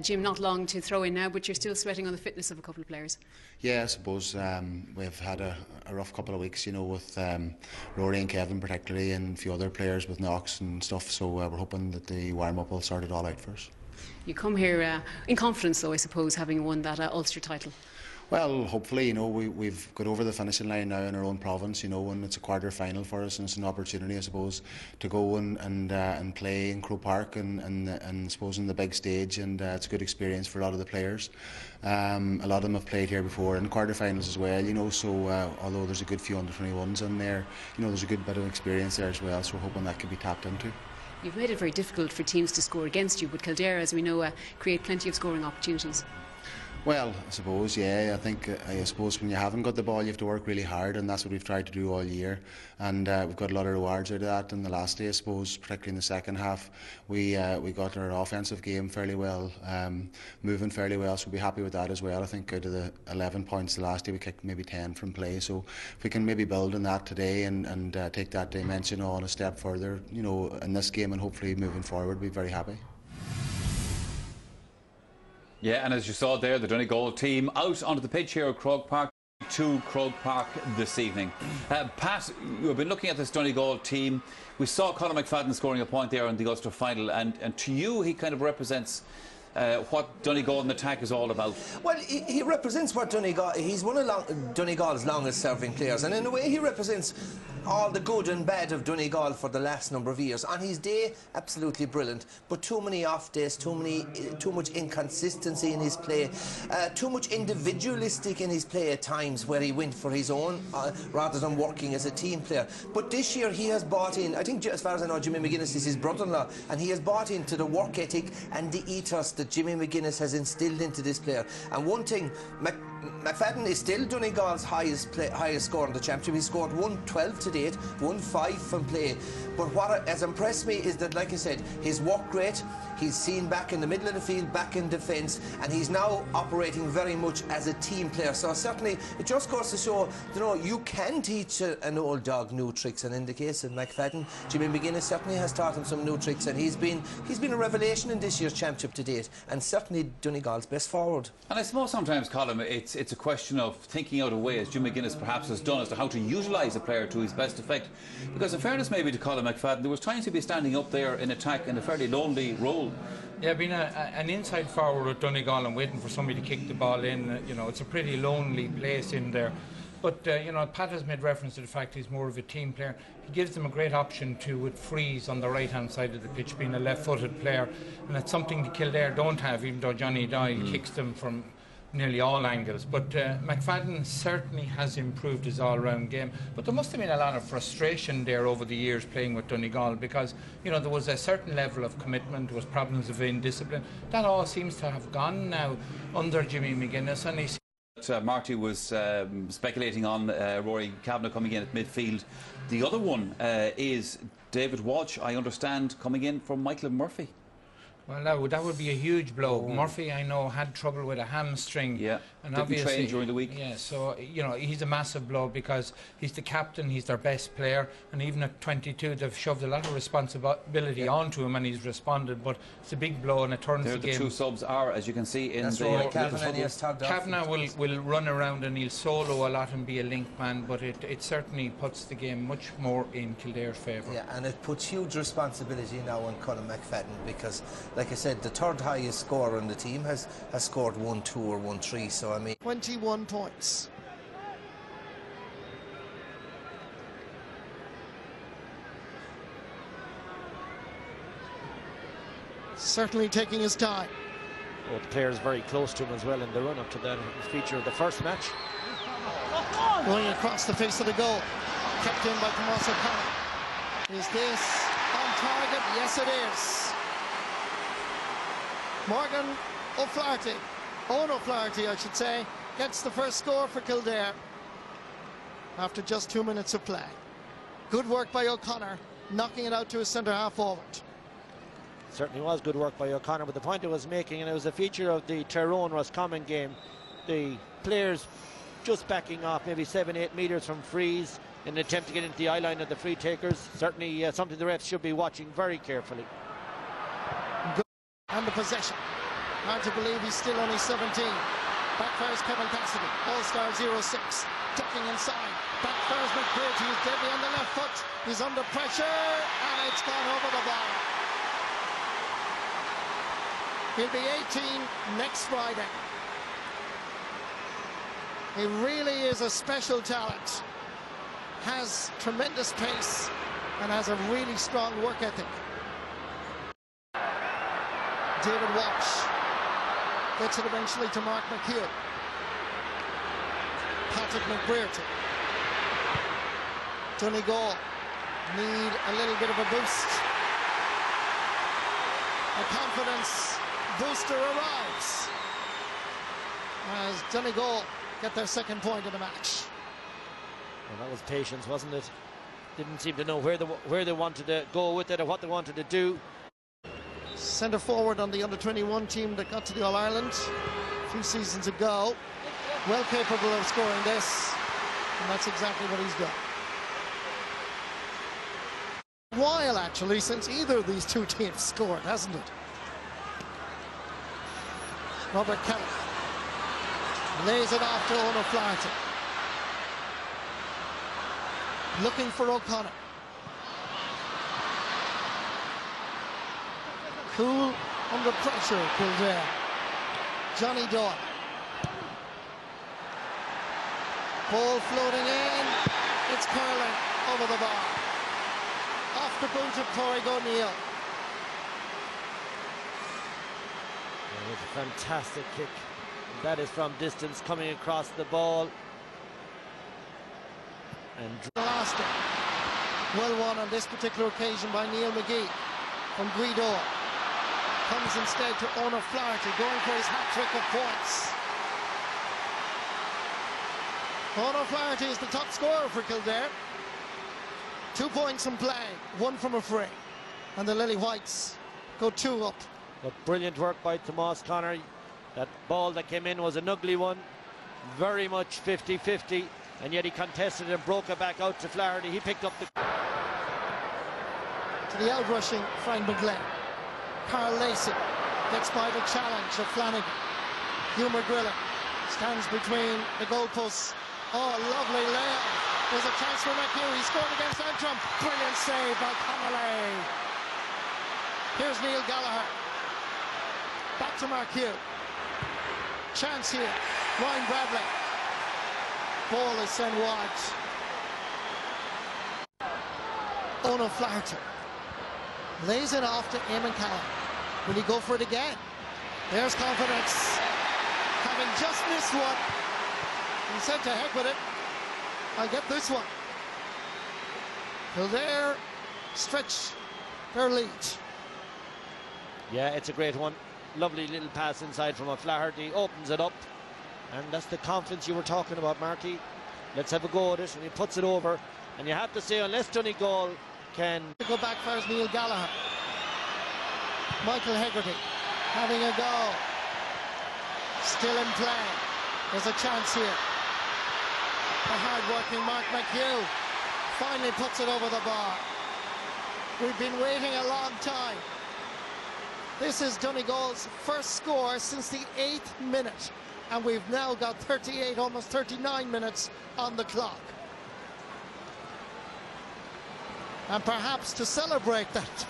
Jim, not long to throw in now, but you're still sweating on the fitness of a couple of players. Yeah, I suppose we've had a rough couple of weeks, you know, with Rory and Kevin particularly, and a few other players with knocks and stuff, so we're hoping that the warm-up will sort it all out for us. You come here in confidence, though, I suppose, having won that Ulster title. Well, hopefully, you know, we've got over the finishing line now in our own province, you know, and it's a quarter-final for us, and it's an opportunity, I suppose, to go and play in Croke Park and I suppose in the big stage, and it's a good experience for a lot of the players. A lot of them have played here before in quarter-finals as well, you know, so although there's a good few under-21s in there, you know, there's a good bit of experience there as well, so we're hoping that can be tapped into. You've made it very difficult for teams to score against you, but Kildare, as we know, create plenty of scoring opportunities. Well, I suppose, yeah. I suppose when you haven't got the ball, you have to work really hard, and that's what we've tried to do all year. And we've got a lot of rewards out of that. In the last day, I suppose, particularly in the second half, we got our offensive game fairly well, moving fairly well. So we'll be happy with that as well. I think out of the 11 points the last day, we kicked maybe 10 from play. So if we can maybe build on that today and take that dimension on a step further, you know, in this game, and hopefully moving forward, we'll be very happy. Yeah, and as you saw there, the Donegal team out onto the pitch here at Croke Park, to Croke Park this evening. Pat, you've been looking at this Donegal team. We saw Conor McFadden scoring a point there in the Ulster final, and to you, he kind of represents what Donegal in attack is all about. Well, he represents what Donegal. He's one of Donegal's longest serving players, and in a way he represents all the good and bad of Donegal for the last number of years. On his day, absolutely brilliant, but too many off days, too much inconsistency in his play, too much individualistic in his play at times, where he went for his own rather than working as a team player. But this year he has bought in, I think, as far as I know, Jimmy McGuinness is his brother-in-law, and he has bought into the work ethic and the ethos that Jimmy McGuinness has instilled into this player. And one thing, McFadden is still Donegal's highest score in the championship. He scored 112 to date, 1-5 from play. But what has impressed me is that, like I said, his work rate, he's seen back in the middle of the field, back in defence, and he's now operating very much as a team player. So certainly it just goes to show, you know, you can teach an old dog new tricks, and in the case of McFadden, Jimmy McGuinness certainly has taught him some new tricks, and he's been a revelation in this year's championship to date, and certainly Donegal's best forward. And I suppose sometimes, Colin, it's a question of thinking out a way, as Jim McGuinness perhaps has done, as to how to utilise a player to his best effect. Because in fairness maybe to Colin McFadden, there was times to be standing up there in attack in a fairly lonely role. Yeah, being an inside forward with Donegal and waiting for somebody to kick the ball in, you know, it's a pretty lonely place in there. But, you know, Pat has made reference to the fact he's more of a team player. He gives them a great option to with Freeze on the right-hand side of the pitch, being a left-footed player. And it's something the Kildare don't have, even though Johnny Doyle kicks them from nearly all angles. But McFadden certainly has improved his all-round game. But there must have been a lot of frustration there over the years playing with Donegal, because, you know, there was a certain level of commitment, there was problems of indiscipline. That all seems to have gone now under Jimmy McGuinness, and he's Marty was speculating on Rory Kavanagh coming in at midfield. The other one is David Walsh, I understand, coming in from Michael Murphy. Well, that would be a huge blow. Murphy, I know, had trouble with a hamstring. Yeah, and didn't obviously train during the week. Yeah, so, you know, he's a massive blow, because he's the captain, he's their best player, and even at 22 they've shoved a lot of responsibility onto him, and he's responded, but it's a big blow, and it turns the game. The two subs are, as you can see, in Kavanagh will run around and he'll solo a lot and be a link man, but it certainly puts the game much more in Kildare's favour. Yeah, and it puts huge responsibility now on Colin McFadden, because, like I said, the third highest scorer on the team has scored 1-2 or 1-3, so I mean 21 points. Certainly taking his time. Both players very close to him as well in the run-up to that feature of the first match. Going across the face of the goal. Kept in by Tomas O'Connor. Is this on target? Yes, it is. Morgan O'Flaherty, Owen O'Flaherty I should say, gets the first score for Kildare after just 2 minutes of play. Good work by O'Connor, knocking it out to his centre-half forward. Certainly was good work by O'Connor, but the point it was making, and it was a feature of the Tyrone-Roscommon game, the players just backing off maybe 7-8 metres from frees in an attempt to get into the eye line of the free takers. Certainly something the refs should be watching very carefully. Good. And the possession. Hard to believe he's still only 17. Backfires Kevin Cassidy, All-Star 06, ducking inside. Backfires McBride, he's deadly on the left foot. He's under pressure, and it's gone over the bar. He'll be 18 next Friday. He really is a special talent. Has tremendous pace and has a really strong work ethic. David Walsh gets it eventually to Mark McHugh. Patrick McBride. Donegal need a little bit of a boost. A confidence booster arrives as Donegal get their second point of the match. Well, that was patience, wasn't it? Didn't seem to know where they wanted to go with it or what they wanted to do. Centre forward on the under-21 team that got to the All-Ireland a few seasons ago. Well capable of scoring this, and that's exactly what he's done. A while, actually, since either of these two teams scored, hasn't it? Robert Kelly lays it off to Ona Flaherty. Looking for O'Connor. Cool under pressure, Kildare. Johnny Doyle. Ball floating in. It's curling over the bar. Off the boot of Torrig O'Neill. It was a fantastic kick. That is from distance, coming across the ball. And Elastic. Well won on this particular occasion by Neil McGee from Guido. Comes instead to Ona Flaherty, going for his hat-trick of points. Ona Flaherty is the top scorer for Kildare. 2 points in play, one from a free. And the Lily Whites go 2 up. But brilliant work by Tomas Connor. That ball that came in was an ugly one. Very much 50-50. And yet he contested and broke it back out to Flaherty. He picked up the... To the out-rushing Frank McGlynn. Carl Lacey gets by the challenge of Flanagan. Hugh McGrillen stands between the goalposts. Oh, lovely layup. There's a chance for McHugh. He scored against Antrim. Brilliant save by Connolly. Here's Neil Gallagher. Back to McHugh. Chance here. Ryan Bradley. Ball is sent wide. Ona Flaherty lays it off to Eamon Callum. Will he go for it again? There's confidence. Having just missed one, he said to heck with it. I'll get this one. Kildare stretch their lead. Yeah, it's a great one. Lovely little pass inside from O'Flaherty. Opens it up. And that's the confidence you were talking about, Marty. Let's have a go at it. And he puts it over. And you have to say, unless Donegal can... Go back first, Neil Gallagher. Michael Hegarty having a go. Still in play. There's a chance here. The hard-working Mark McHugh finally puts it over the bar. We've been waiting a long time. This is Donegal's first score since the 8th minute. And we've now got 38, almost 39 minutes on the clock. And perhaps to celebrate that.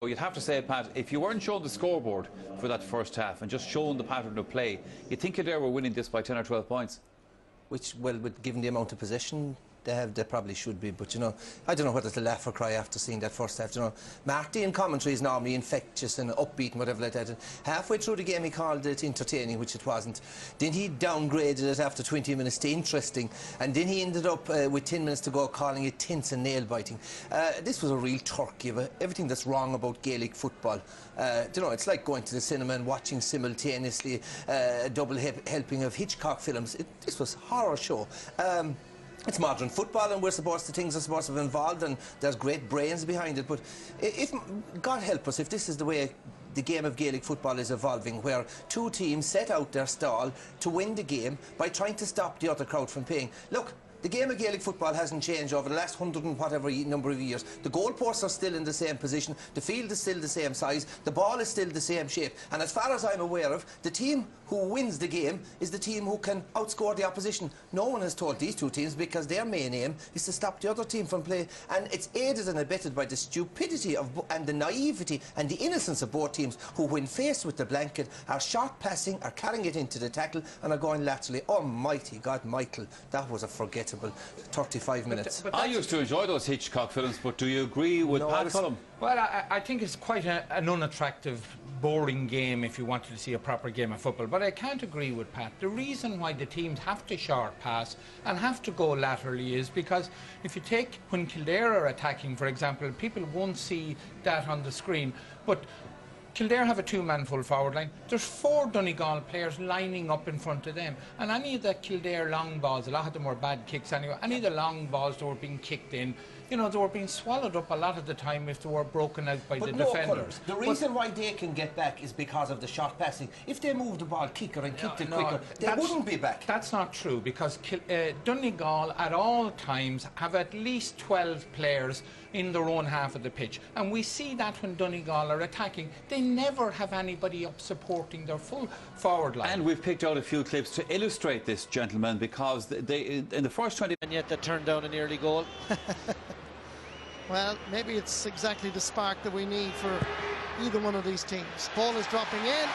Well, you'd have to say, Pat, if you weren't shown the scoreboard for that first half and just shown the pattern of play, you'd think Kildare were winning this by 10 or 12 points. Which, well, given the amount of possession they have, they probably should be. But, you know, I don't know whether to laugh or cry after seeing that first half. You know, Marty in commentary is normally infectious and upbeat and whatever like that. And halfway through the game he called it entertaining, which it wasn't. Then he downgraded it after 20 minutes to interesting. And then he ended up with 10 minutes to go calling it tense and nail-biting. This was a real turkey of everything that's wrong about Gaelic football. You know, it's like going to the cinema and watching simultaneously a double helping of Hitchcock films. This was a horror show. It's modern football and things are supposed to be involved and there's great brains behind it, but if God help us if this is the way the game of Gaelic football is evolving, where two teams set out their stall to win the game by trying to stop the other crowd from paying. Look, The game of Gaelic football hasn't changed over the last 100 and whatever number of years. The goalposts are still in the same position, the field is still the same size, the ball is still the same shape, and as far as I'm aware of, the team who wins the game is the team who can outscore the opposition. No one has told these two teams, because their main aim is to stop the other team from play, and it's aided and abetted by the stupidity of and the naivety and the innocence of both teams, who when faced with the blanket are short passing, are carrying it into the tackle and are going laterally. Almighty God, Michael, that was a forgettable 35 minutes. I used to enjoy those Hitchcock films, but do you agree with Pat Cullum? Well, I think it's quite an unattractive, boring game if you wanted to see a proper game of football. But I can't agree with Pat. The reason why the teams have to short pass and have to go laterally is because if you take when Kildare are attacking, for example, people won't see that on the screen, but Kildare have a two-man full forward line. There's 4 Donegal players lining up in front of them, and any of the Kildare long balls, a lot of them were bad kicks anyway, any of the long balls that were being kicked in, you know, they were being swallowed up a lot of the time if they were broken out by the defenders. The reason why they can get back is because of the short passing. If they moved the ball quicker and kicked it quicker, they wouldn't be back. That's not true, because Donegal at all times have at least 12 players in their own half of the pitch, and we see that when Donegal are attacking, they never have anybody up supporting their full forward line. And we've picked out a few clips to illustrate this, gentlemen, because they in the first 20... And yet they turned down an early goal. Well, maybe it's exactly the spark that we need for either one of these teams. Ball is dropping in,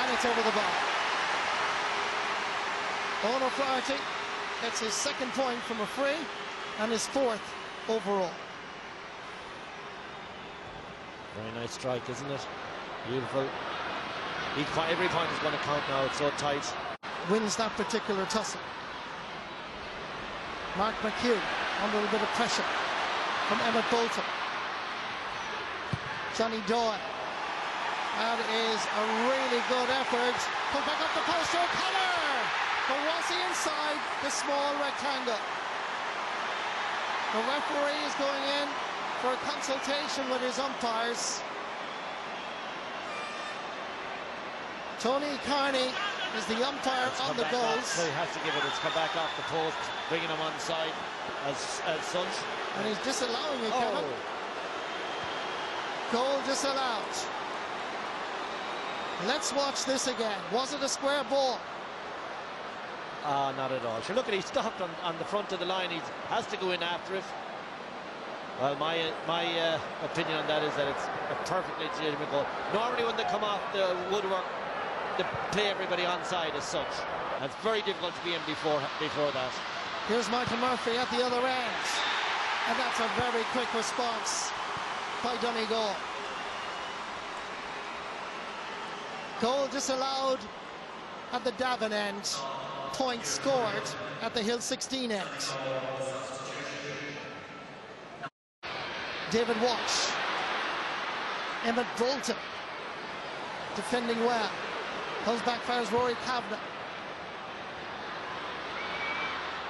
and it's over the bar. Owen O'Flaherty gets his second point from a free, and his 4th overall. Very nice strike, isn't it? Beautiful. Every point is going to count now, it's so tight. Wins that particular tussle. Mark McHugh under a bit of pressure from Emmett Bolton. Johnny Doyle. That is a really good effort. Put back up the post to O'Connor. But was he inside the small rectangle? The referee is going in for a consultation with his umpires. Tony Carney is the umpire on the goals. So he has to give it. It's come back off the post, bringing him on side as such. And he's disallowing it, Kevin. Goal disallowed. Let's watch this again. Was it a square ball? Not at all. Sure, look at, he stopped on the front of the line. He has to go in after it. Well, my opinion on that is that it's a perfectly legitimate goal. Normally when they come off the woodwork, they play everybody onside as such. And it's very difficult to be in before that. Here's Michael Murphy at the other end. And that's a very quick response by Donegal. Goal disallowed at the Davin end. Point scored at the Hill 16 end. David Walsh. Emmett Bolton. Defending well. Comes back fires Rory Kavanagh.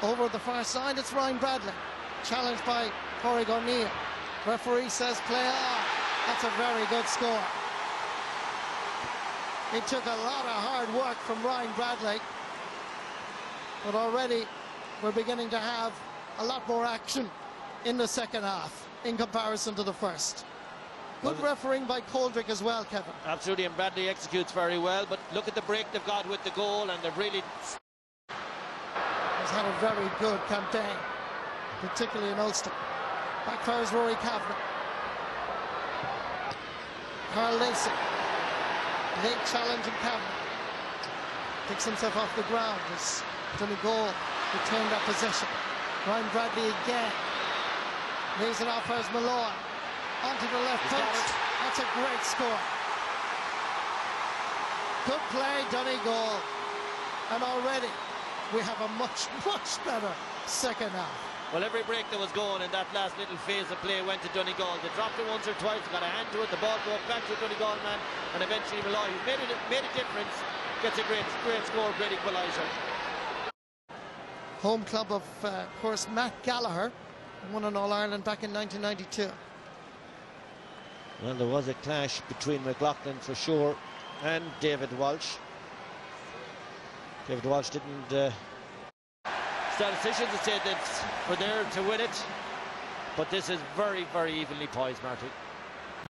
Over the far side, it's Ryan Bradley. Challenged by Corey O'Neill. Referee says play on. That's a very good score. It took a lot of hard work from Ryan Bradley, but already we're beginning to have a lot more action in the second half in comparison to the first. Good refereeing by Coldrick as well, Kevin. Absolutely, and Bradley executes very well, but look at the break they've got with the goal, and they've really... Has had a very good campaign, particularly in Ulster. Backfires Rory Kavanagh. Carl Lacey. Late challenge in Kavanagh. Picks himself off the ground as Donegal retain that possession. Ryan Bradley again. Lays it off as Malloy. Onto the left post. That's a great score. Good play, Donegal. And already we have a much, much better second half. Well, every break that was going in that last little phase of play went to Donegal. They dropped it once or twice, got a hand to it, the ball broke back to a Donegal man, and eventually Malloy, who made a difference, gets a great score, great equaliser. Home club of course, Matt Gallagher, won an All-Ireland back in 1992. Well, there was a clash between McLaughlin for sure and David Walsh. David Walsh didn't statisticians have said that for there to win it, but this is very, very evenly poised, Marty.